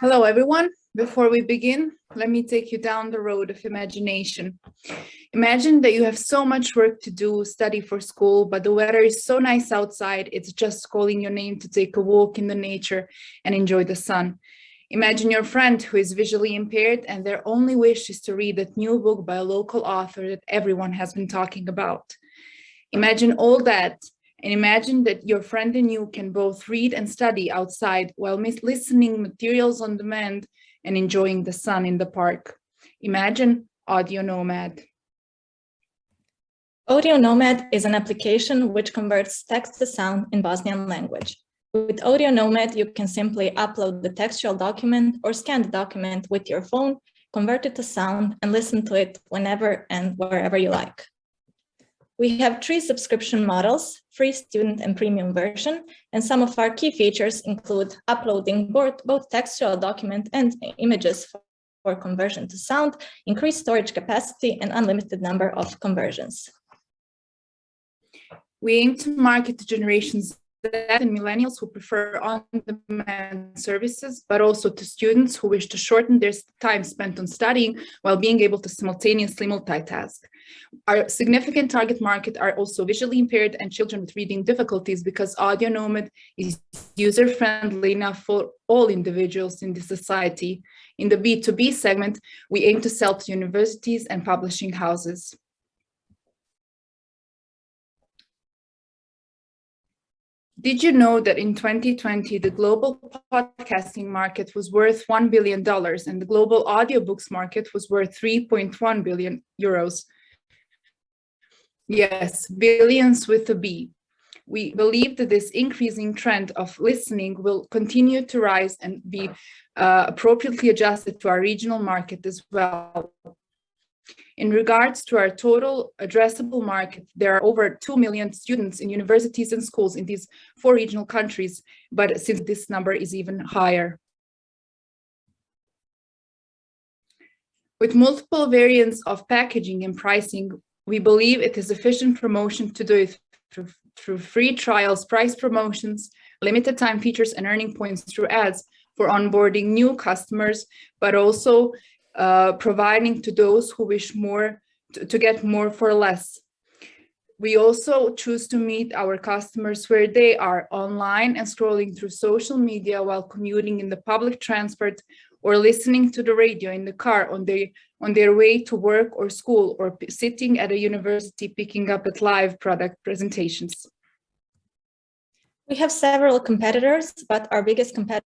Hello, everyone. Before we begin, let me take you down the road of imagination. Imagine that you have so much work to do, study for school, but the weather is so nice outside, it's just calling your name to take a walk in the nature and enjoy the sun. Imagine your friend who is visually impaired and their only wish is to read that new book by a local author that everyone has been talking about. Imagine all that. And imagine that your friend and you can both read and study outside while listening materials on demand and enjoying the sun in the park. Imagine Audio Nomad. Audio Nomad is an application which converts text to sound in Bosnian language. With Audio Nomad, you can simply upload the textual document or scan the document with your phone, convert it to sound, and listen to it whenever and wherever you like. We have 3 subscription models, free, student, and premium version, and some of our key features include uploading both textual document and images for conversion to sound, increased storage capacity, and unlimited number of conversions. We aim to market to generations Z and millennials who prefer on-demand services, but also to students who wish to shorten their time spent on studying while being able to simultaneously multitask. Our significant target market are also visually impaired and children with reading difficulties because Audio Nomad is user-friendly enough for all individuals in the society. In the B2B segment, we aim to sell to universities and publishing houses. Did you know that in 2020, the global podcasting market was worth $1 billion and the global audiobooks market was worth 3.1 billion euros? Yes, billions with a B. We believe that this increasing trend of listening will continue to rise and be appropriately adjusted to our regional market as well. In regards to our total addressable market, there are over 2 million students in universities and schools in these 4 regional countries, but since this number is even higher. With multiple variants of packaging and pricing, we believe it is efficient promotion to do it through free trials, price promotions, limited time features, and earning points through ads for onboarding new customers, but also providing to those who wish more to get more for less. We also choose to meet our customers where they are, online and scrolling through social media while commuting in the public transport or listening to the radio in the car on their way to work or school, or sitting at a university picking up at live product presentations. We have several competitors, but our biggest competitor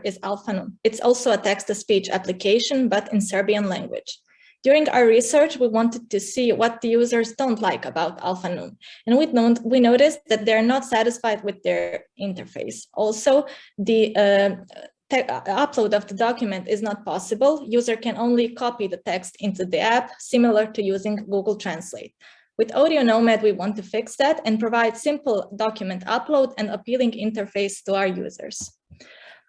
is Alphanum. It's also a text-to-speech application, but in Serbian language. During our research, we wanted to see what the users don't like about Alphanum, and we noticed that they're not satisfied with their interface. Also, the upload of the document is not possible. User can only copy the text into the app, similar to using Google Translate. With Audio Nomad, we want to fix that and provide simple document upload and appealing interface to our users.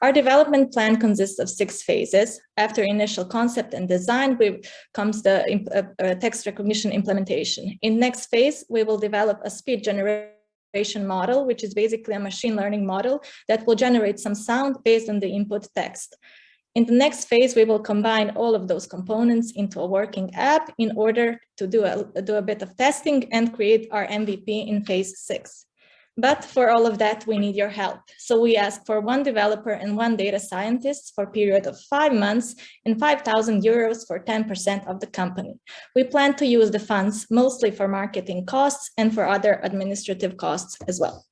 Our development plan consists of 6 phases. After initial concept and design, comes the text recognition implementation. In next phase, we will develop a speech generation model, which is basically a machine learning model that will generate some sound based on the input text. In the next phase, we will combine all of those components into a working app in order to do a bit of testing and create our MVP in phase 6. But for all of that, we need your help. So we ask for 1 developer and 1 data scientist for a period of 5 months and 5,000 euros for 10% of the company. We plan to use the funds mostly for marketing costs and for other administrative costs as well.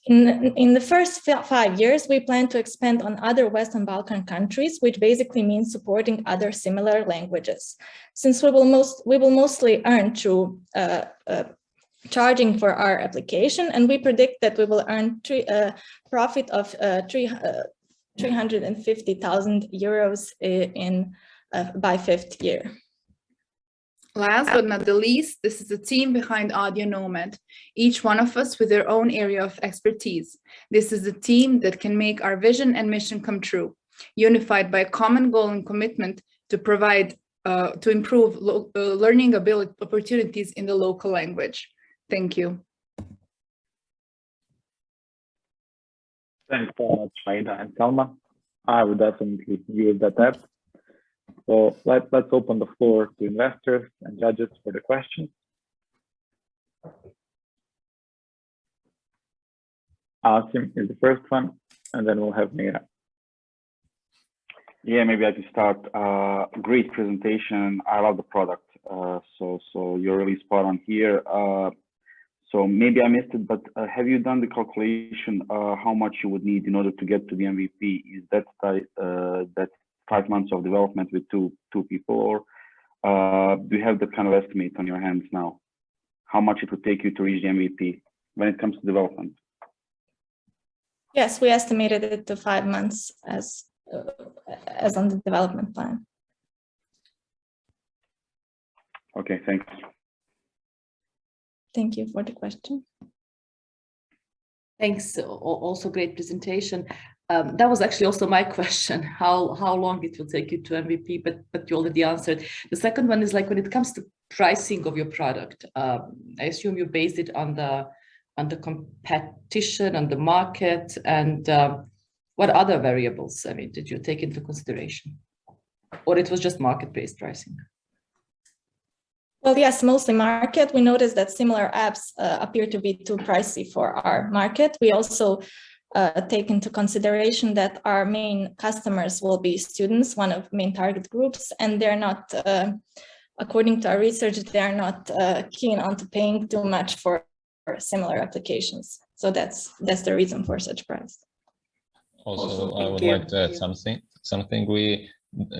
In the first 5 years, we plan to expand on other Western Balkan countries, which basically means supporting other similar languages. Since we will mostly earn through charging for our application, and we predict that we will earn profit of 350,000 euros by 5th year. Last but not the least, this is the team behind Audio Nomad, each one of us with their own area of expertise. This is the team that can make our vision and mission come true, unified by a common goal and commitment to provide, to improve learning opportunities in the local language. Thank you. Thanks so much, Maida and Selma. I would definitely use that app. So let's open the floor to investors and judges for the questions. Asim is the first one, and then we'll have Maida. Yeah, maybe I can start. Great presentation. I love the product. So you're really spot on here. So maybe I missed it, but have you done the calculation how much you would need in order to get to the MVP? Is that 5 months of development with two people, or do you have that kind of estimate on your hands now? How much it would take you to reach the MVP when it comes to development? Yes, we estimated it to 5 months as on the development plan. Okay, thanks. Thank you for the question. Thanks. Also great presentation. That was actually also my question, how long it will take you to MVP, but you already answered. The second one is like when it comes to pricing of your product, I assume you base it on the competition, on the market, and what other variables, I mean, did you take into consideration? Or it was just market-based pricing? Well, yes, mostly market. We noticed that similar apps appear to be too pricey for our market. We also take into consideration that our main customers will be students, one of main target groups, and they're not, according to our research, they're not keen on paying too much for similar applications. So that's the reason for such price. Also, I would like to add something.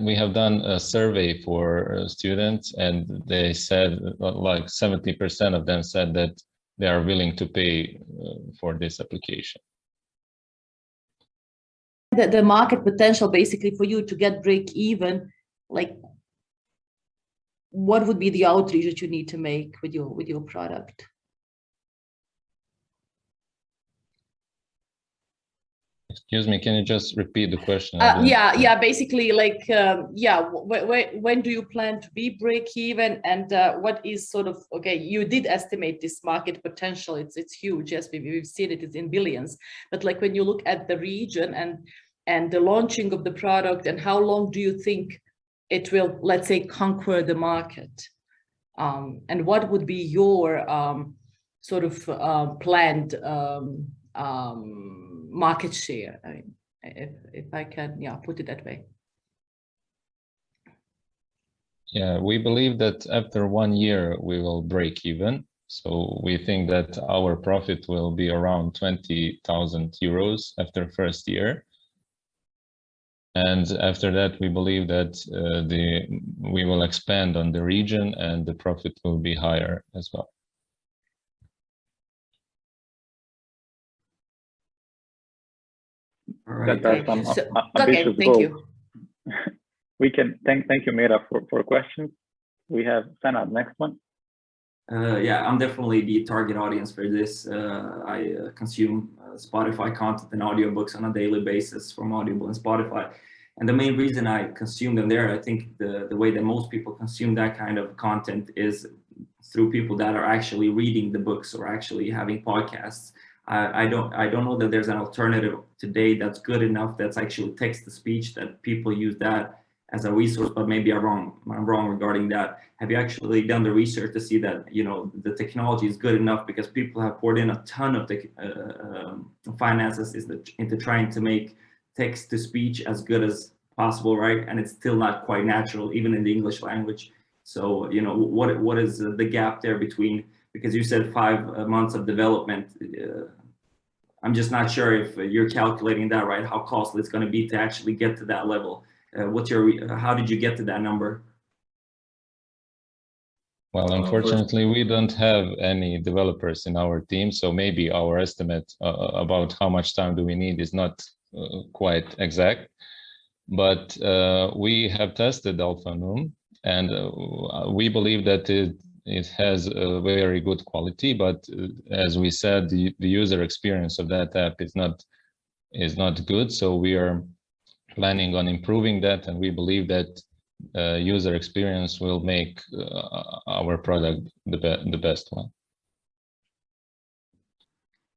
We have done a survey for students, and they said like 70% of them said that they are willing to pay for this application. The market potential basically for you to get break even, like what would be the outreach that you need to make with your product? Excuse me, can you just repeat the question? Yeah, basically like, when do you plan to be break even, and what is sort of, okay, you did estimate this market potential, it's huge, yes, we've seen it, it's in billions, but like when you look at the region and the launching of the product, and how long do you think it will, let's say, conquer the market? And what would be your sort of planned market share, I mean, if I can, put it that way. Yeah, we believe that after 1 year we will break even. So we think that our profit will be around 20,000 euros after first year. And after that, we believe that we will expand on the region and the profit will be higher as well. All right. That are some ambitious goals. We can thank you, Maida, for questions. We have Senad, next one. Yeah, I'm definitely the target audience for this. I consume Spotify content and audiobooks on a daily basis from Audible and Spotify. And the main reason I consume them there, I think the way that most people consume that kind of content is through people that are actually reading the books or actually having podcasts. I don't know that there's an alternative today that's good enough, that's actually text-to-speech, that people use that as a resource, but maybe I'm wrong regarding that. Have you actually done the research to see that, you know, the technology is good enough, because people have poured in a ton of finances into trying to make text-to-speech as good as possible, right? And it's still not quite natural, even in the English language. So, you know, what is the gap there between, because you said 5 months of development, I'm just not sure if you're calculating that right, how costly it's going to be to actually get to that level. How did you get to that number? Well, unfortunately, we don't have any developers in our team, so maybe our estimate about how much time do we need is not quite exact. But we have tested Alphanum, and we believe that it has a very good quality, but as we said, the user experience of that app is not good. So we are planning on improving that, and we believe that user experience will make our product the best one.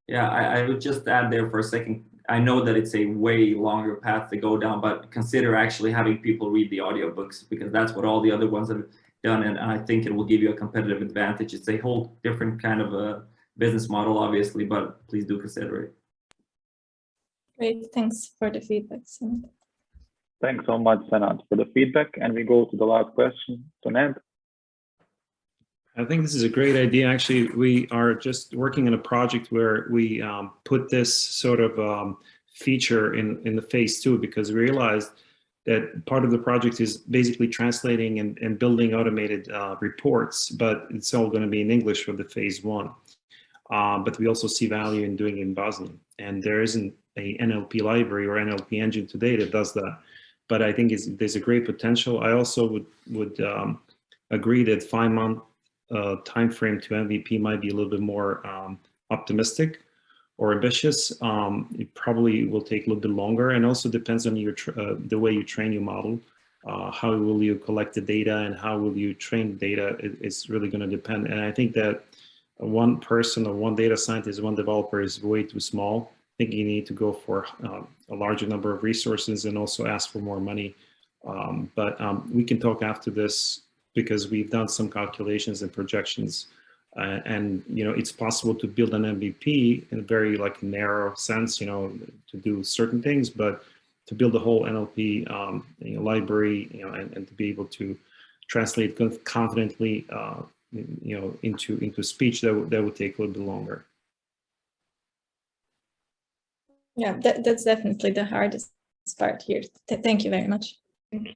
Yeah, I would just add there for a second, I know that it's a way longer path to go down, but consider actually having people read the audiobooks, because that's what all the other ones have done. And I think it will give you a competitive advantage. It's a whole different kind of a business model, obviously, but please do consider it. Great, thanks for the feedback. Thanks so much, Sanat, for the feedback. And we go to the last question, to Ned. I think this is a great idea. Actually, we are just working on a project where we put this sort of feature in the phase 2, because we realized that part of the project is basically translating and building automated reports, but it's all going to be in English for the phase 1. But we also see value in doing it in Bosnian. And there isn't a NLP library or NLP engine today that does that. But I think there's a great potential. I also would agree that 5-month time frame to MVP might be a little bit more optimistic or ambitious. It probably will take a little bit longer, and also depends on your the way you train your model. How will you collect the data and how will you train the data is really going to depend. And I think that one person or one data scientist, one developer is way too small. I think you need to go for a larger number of resources and also ask for more money. But we can talk after this, because we've done some calculations and projections, and it's possible to build an MVP in a very narrow sense, to do certain things, but to build a whole NLP library, and to be able to translate confidently, into speech, that would take a little bit longer. Yeah, that's definitely the hardest part here. Thank you very much.